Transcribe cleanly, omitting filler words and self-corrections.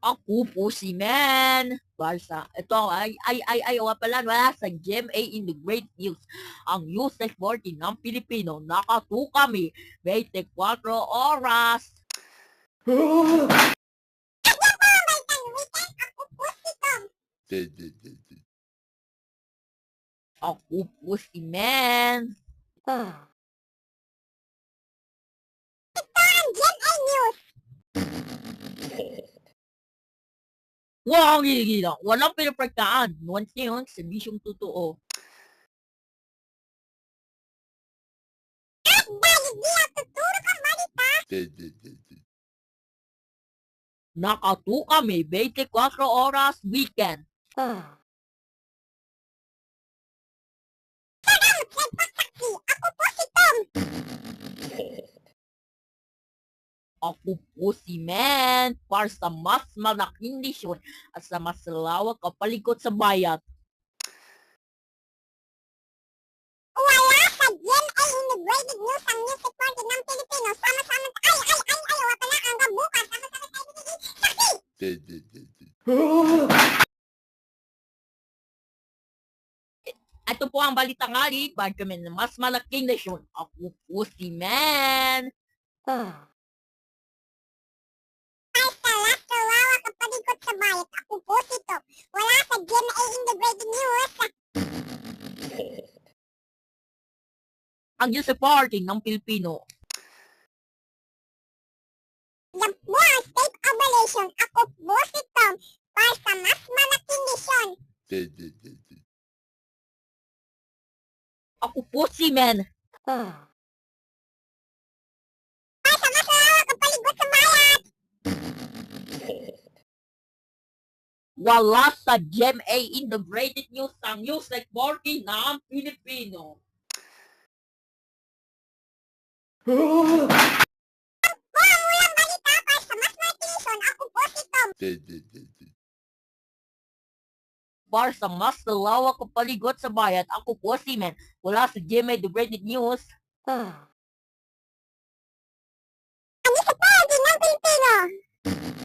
Ako po si Men. Barsa. Ito wala pala wala sa GMA in the Great News. Ang news reporting ng Pilipino. Nakatu kami. 24 oras. Ako po si Men. Wow, gila. Walang pinapagkaan. Once yun, serbisyong totoo. Nakatu kami 24 oras weekend. Ako po si Men para sa mas malaking misyon at sa mas lawak kapalikot sa bayan. Wala sa GMA Integrated News ang news reporting ng Pilipino. Sama-sama wala pala hanggang bukas. Sama-sama tayo magiging saksi. Ito po ang balitang ali para kami ng mas malaking nasyon. Ako po si Men. Basta last kawawa kapalikot sa bayat. Ako po si Tom. Wala sa GMA Integrated News. Ang news reporting ng Pilipino. The Buang State Operation. Ako po si Tom. Para sa mas malaking misyon. Ako po si Men. Para sa mas lawak kapalikot sa bayat. Wala sa GMA Integrated News ang news reporting ng Pilipino. Buang ulang balita para sa mas malaking misyon. Ako po si Tom. Para sa mas lawak kapaligot sa bayan, ako po si Men. Wala sa GMA Integrated News.